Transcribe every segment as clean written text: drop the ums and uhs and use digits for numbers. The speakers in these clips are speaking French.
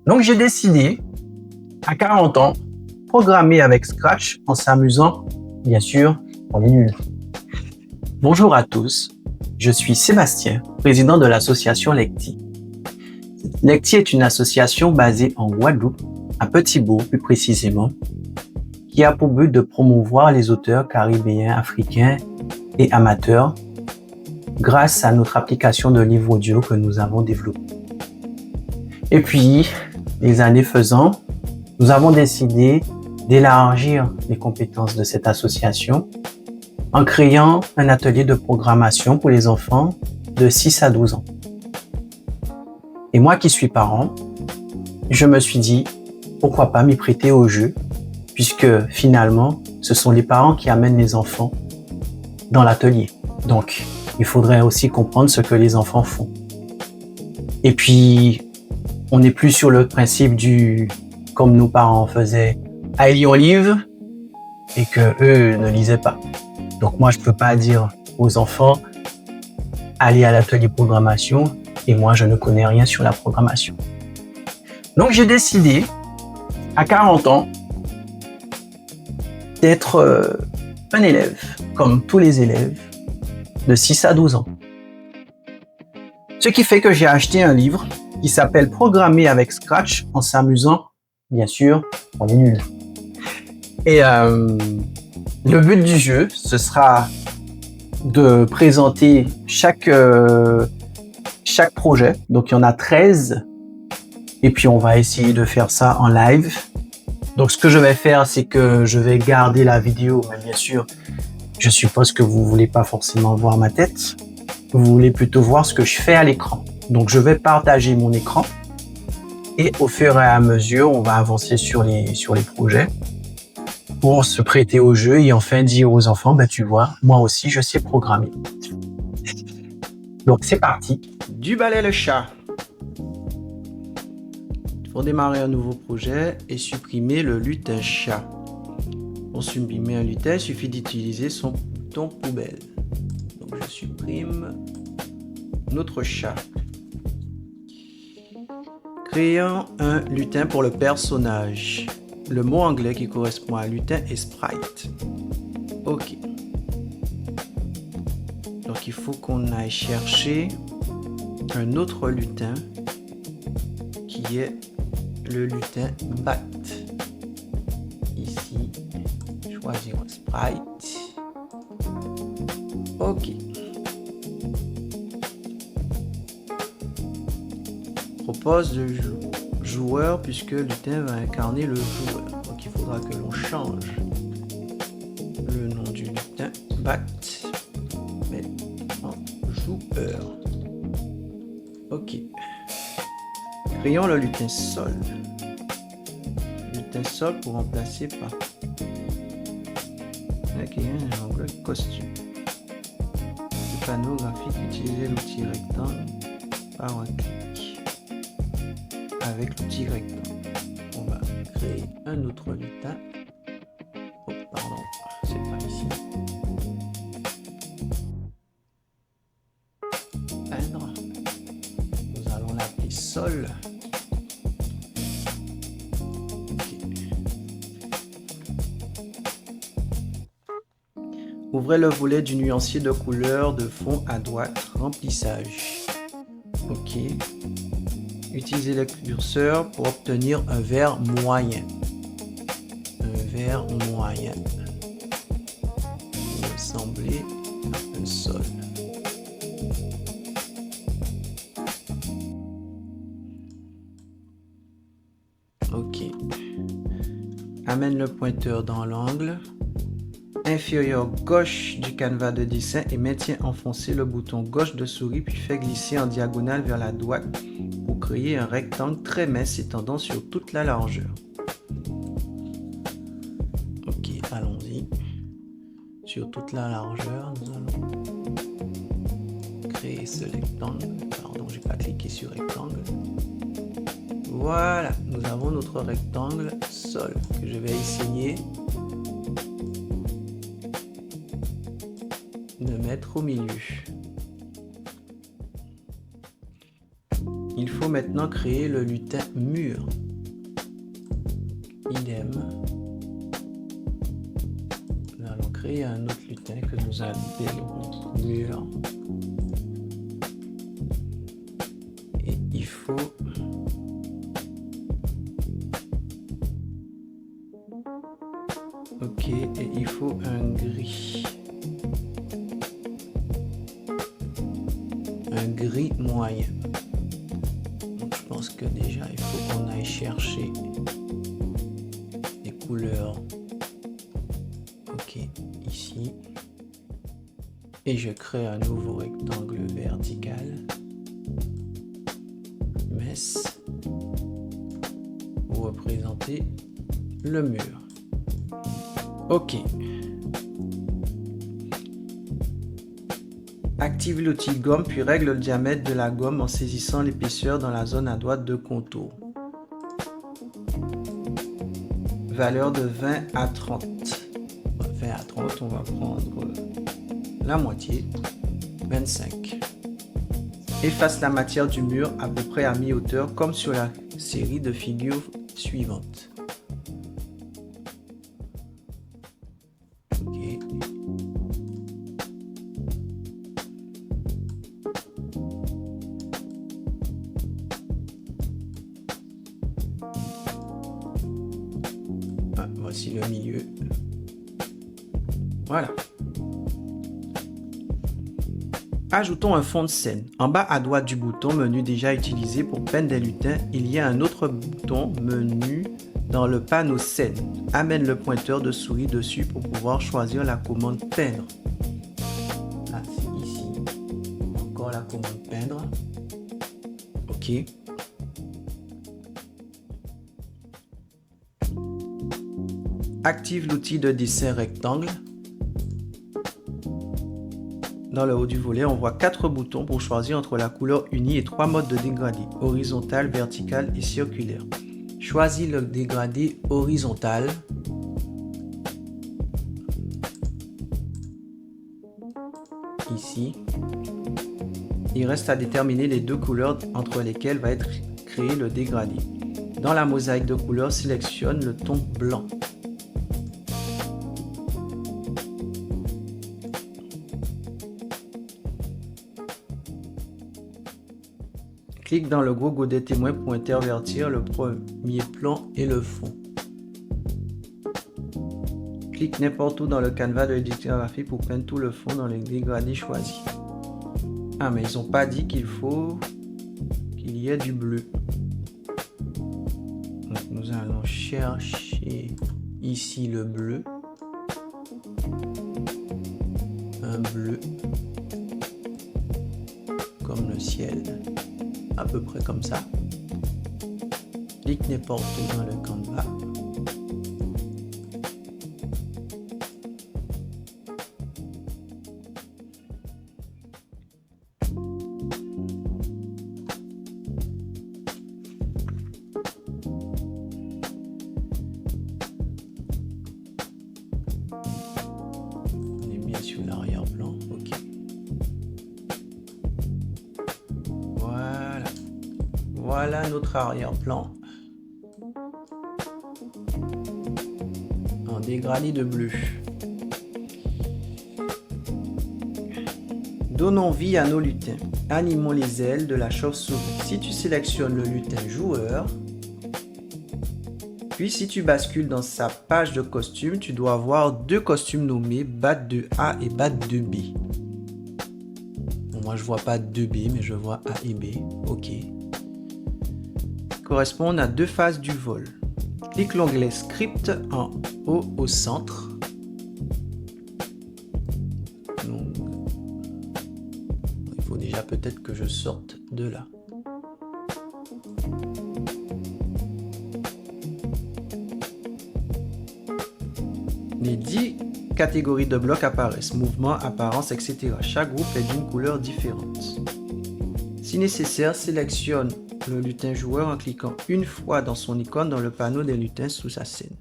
Donc, j'ai décidé, à 40 ans, programmer avec Scratch en s'amusant, bien sûr, on est nul. Bonjour à tous, je suis Sébastien, président de l'association Lecti. Lecti est une association basée en Guadeloupe, à Petit-Bourg plus précisément, qui a pour but de promouvoir les auteurs caribéens, africains et amateurs grâce à notre application de livres audio que nous avons développée. Et puis, les années faisant, nous avons décidé d'élargir les compétences de cette association en créant un atelier de programmation pour les enfants de 6 à 12 ans. Et moi qui suis parent, je me suis dit, pourquoi pas m'y prêter au jeu, puisque finalement, ce sont les parents qui amènent les enfants dans l'atelier. Donc, il faudrait aussi comprendre ce que les enfants font. Et puis, on n'est plus sur le principe du, comme nos parents faisaient, à lire un livre et que eux ne lisaient pas. Donc moi, je peux pas dire aux enfants, allez à l'atelier programmation et moi, je ne connais rien sur la programmation. Donc j'ai décidé, à 40 ans, d'être un élève, comme tous les élèves, de 6 à 12 ans. Ce qui fait que j'ai acheté un livre qui s'appelle Programmer avec Scratch en s'amusant, bien sûr, on est nul. Et le but du jeu, ce sera de présenter chaque projet. Donc, il y en a 13. Et puis, on va essayer de faire ça en live. Donc, ce que je vais faire, c'est que je vais garder la vidéo. Mais bien sûr, je suppose que vous voulez pas forcément voir ma tête. Vous voulez plutôt voir ce que je fais à l'écran. Donc, je vais partager mon écran. Et au fur et à mesure, on va avancer sur les projets pour se prêter au jeu et enfin dire aux enfants, ben tu vois, moi aussi, je sais programmer. Donc, c'est parti. Du balai le chat. Pour démarrer un nouveau projet et supprimer le lutin chat. Pour supprimer un lutin, il suffit d'utiliser son bouton poubelle. Donc, je supprime notre chat. Créons un lutin pour le personnage. Le mot anglais qui correspond à lutin est sprite. Ok. Donc il faut qu'on aille chercher un autre lutin qui est le lutin bat. Ici, choisir un sprite. Ok. Propose le joueur puisque lutin va incarner le joueur. Donc il faudra que l'on change le nom du lutin bat mais en joueur. Ok. Créons le lutin sol. Lutin sol pour remplacer par un angle costume. Le panneau graphique, utilisez l'outil rectangle par un clic. Avec l'outil rectangle, on va créer un autre lutin. Oh, pardon, c'est pas ici. Peindre. Nous allons l'appeler sol. Okay. Ouvrez le volet du nuancier de couleur de fond à droite, remplissage. Ok. Utilisez le curseur pour obtenir un vert moyen. Un vert moyen. Qui va ressembler à un sol. Ok. Amène le pointeur dans l'angle inférieur gauche du canevas de dessin et maintiens enfoncé le bouton gauche de souris puis fais glisser en diagonale vers la droite pour créer un rectangle très mince s'étendant sur toute la largeur. Ok, allons-y. Sur toute la largeur, nous allons créer ce rectangle. Pardon, j'ai pas cliqué sur rectangle. Voilà, nous avons notre rectangle sol que je vais essayer de mettre au milieu. Il faut maintenant créer le lutin mur. Idem. Nous allons créer un autre lutin que nous appelons mur. Et il faut ok, et il faut un gris. Un gris moyen. Donc, je pense que déjà il faut qu'on aille chercher des couleurs. Ok, ici. Et je crée un nouveau rectangle vertical. Messe. Pour représenter le mur. Ok. Active l'outil gomme puis règle le diamètre de la gomme en saisissant l'épaisseur dans la zone à droite de contour. Valeur de 20 à 30. 20 à 30, on va prendre la moitié. 25. Efface la matière du mur à peu près à mi-hauteur comme sur la série de figures suivantes. Voici le milieu. Voilà. Ajoutons un fond de scène. En bas à droite du bouton menu déjà utilisé pour peindre des lutins, il y a un autre bouton menu dans le panneau scène. Amène le pointeur de souris dessus pour pouvoir choisir la commande peindre. Ah, c'est ici. Encore la commande peindre. Ok. Active l'outil de dessin rectangle. Dans le haut du volet, on voit 4 boutons pour choisir entre la couleur unie et 3 modes de dégradé, horizontal, vertical et circulaire. Choisis le dégradé horizontal. Ici. Il reste à déterminer les deux couleurs entre lesquelles va être créé le dégradé. Dans la mosaïque de couleurs, sélectionne le ton blanc. Clique dans le gros godet témoin pour intervertir le premier plan et le fond. Clique n'importe où dans le canevas de lithographie pour peindre tout le fond dans les dégradés choisis. Ah, mais ils n'ont pas dit qu'il faut qu'il y ait du bleu. Donc nous allons chercher ici le bleu. Un bleu comme le ciel. À peu près comme ça. Clique n'importe où dans le canevas. On est bien sur l'arrière-plan. Ok. Voilà notre arrière-plan en dégradé de bleu. Donnons vie à nos lutins. Animons les ailes de la chauve-souris. Si tu sélectionnes le lutin joueur, puis si tu bascules dans sa page de costumes, tu dois avoir deux costumes nommés BAT 2A et BAT 2B. Bon, moi je vois pas 2B, mais je vois A et B. Ok. Correspondent à deux phases du vol. Clique l'onglet Script en haut au centre. Donc, il faut déjà peut-être que je sorte de là. Les 10 catégories de blocs apparaissent, mouvement, apparence, etc. Chaque groupe est d'une couleur différente. Si nécessaire, sélectionne le lutin joueur en cliquant une fois dans son icône dans le panneau des lutins sous sa scène.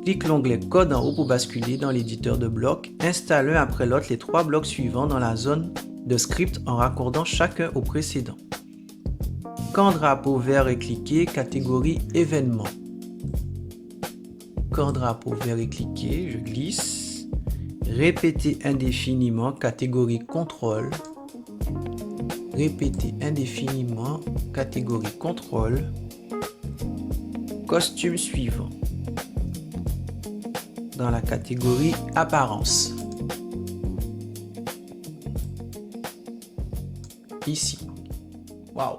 Clique l'onglet Code en haut pour basculer dans l'éditeur de blocs. Installe un après l'autre les 3 blocs suivants dans la zone de script en raccordant chacun au précédent. Quand drapeau vert est cliqué, catégorie événement. Quand drapeau vert est cliqué, je glisse. Répéter indéfiniment, catégorie contrôle. Répéter indéfiniment, catégorie contrôle. Costume suivant. Dans la catégorie apparence. Ici. Waouh.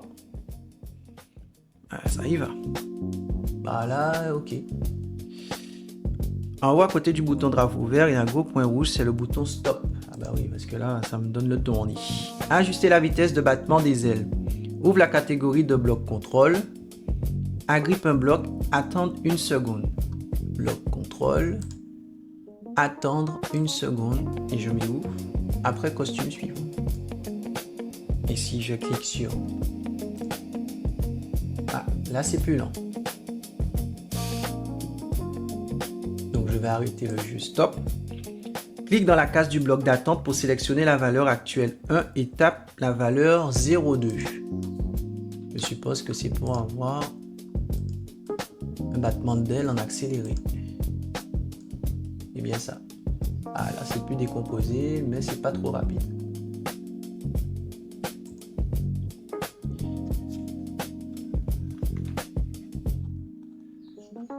Ça y va. Voilà, ok. En haut, à côté du bouton drapeau vert, il y a un gros point rouge, c'est le bouton stop. Ah bah oui, parce que là, ça me donne le tournis. Ajuster la vitesse de battement des ailes. Ouvre la catégorie de bloc contrôle. Agrippe un bloc, attendre 1 seconde. Bloc contrôle. Attendre 1 seconde. Et je mets où? Après costume suivant. Et si je clique sur... Ah, là c'est plus lent. Donc je vais arrêter le jeu stop. Clique dans la case du bloc d'attente pour sélectionner la valeur actuelle 1 et tape la valeur 0,2. Je suppose que c'est pour avoir un battement d'aile en accéléré. C'est bien ça. Ah là c'est plus décomposé, mais c'est pas trop rapide.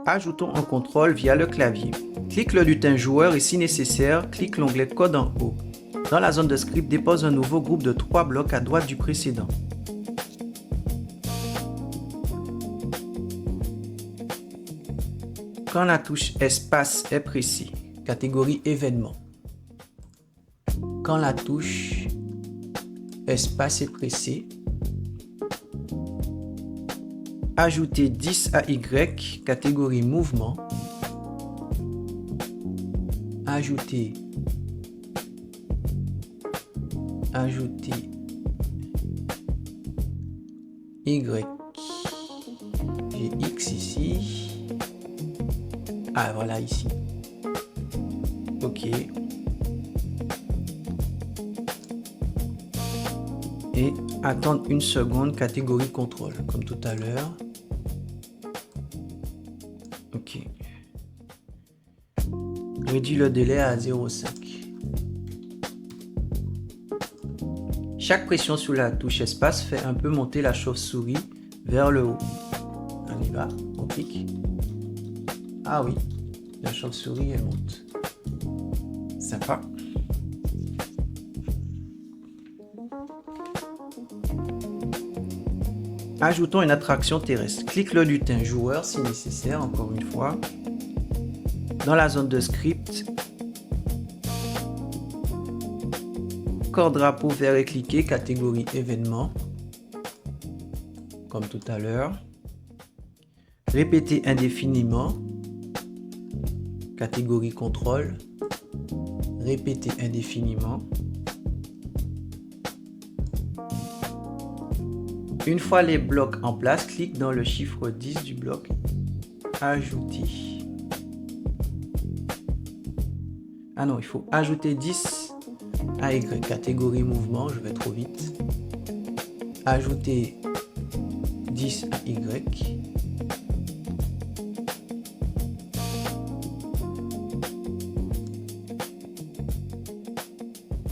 Ajoutons un contrôle via le clavier. Clique le lutin joueur et si nécessaire, clique l'onglet code en haut. Dans la zone de script, dépose un nouveau groupe de 3 blocs à droite du précédent. Quand la touche espace est pressée, catégorie événement. Quand la touche espace est pressée, ajouter 10 à Y, catégorie mouvement. Ajouter Y. J'ai X ici. Ah voilà ici. Ok. Et attendre 1 seconde, catégorie contrôle, comme tout à l'heure. Ok. Réduis le délai à 0,5. Chaque pression sur la touche espace fait un peu monter la chauve-souris vers le haut. On y va, on clique. Ah oui, la chauve-souris elle monte. Sympa. Ajoutons une attraction terrestre. Clique le lutin joueur si nécessaire, encore une fois. Dans la zone de script, corps drapeau vert est cliqué, catégorie événement, comme tout à l'heure. Répéter indéfiniment, catégorie contrôle. Répéter indéfiniment. Une fois les blocs en place, clique dans le chiffre 10 du bloc ajouter. Ah non, il faut ajouter 10 à Y, catégorie mouvement, je vais trop vite. Ajouter 10 à Y.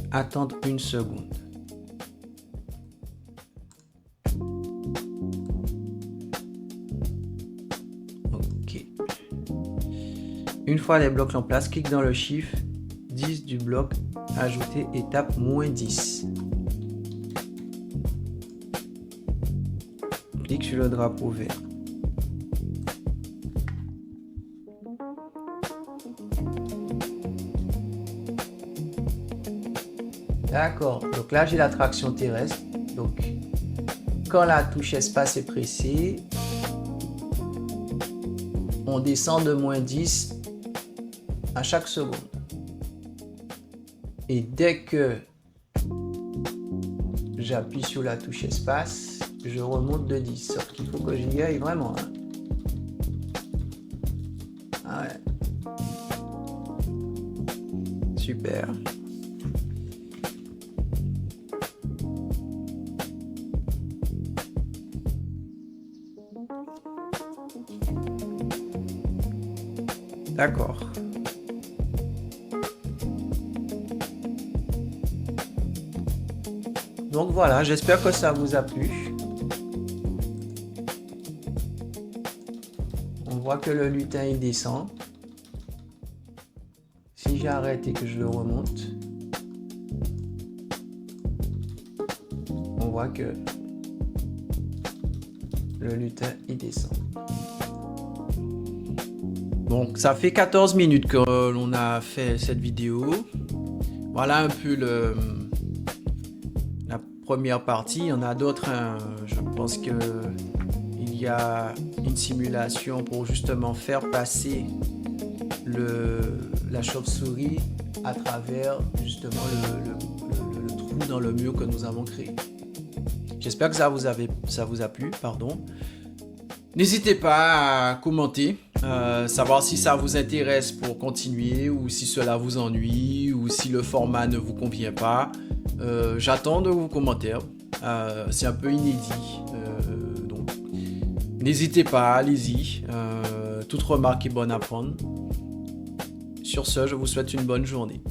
Attendre 1 seconde. Ok. Une fois les blocs en place, clique dans le chiffre 10 du bloc ajouter étape -10. Clique sur le drapeau vert. D'accord, donc là j'ai la traction terrestre. Donc quand la touche espace est pressée, on descend de -10 à chaque seconde. Et dès que j'appuie sur la touche espace, je remonte de 10. Sauf qu'il faut que j'y aille vraiment. Hein. Ah ouais. Super. D'accord. Donc voilà, j'espère que ça vous a plu. On voit que le lutin il descend. Si j'arrête et que je le remonte, on voit que le lutin il descend. Donc ça fait 14 minutes que l'on a fait cette vidéo. Voilà un peu la première partie. Il y en a d'autres. Hein. Je pense que il y a une simulation pour justement faire passer la chauve-souris à travers justement le trou dans le mur que nous avons créé. J'espère que ça vous a plu, pardon. N'hésitez pas à commenter, savoir si ça vous intéresse pour continuer ou si cela vous ennuie ou si le format ne vous convient pas. J'attends de vos commentaires. C'est un peu inédit, donc n'hésitez pas, allez-y. Toute remarque est bonne à prendre. Sur ce, je vous souhaite une bonne journée.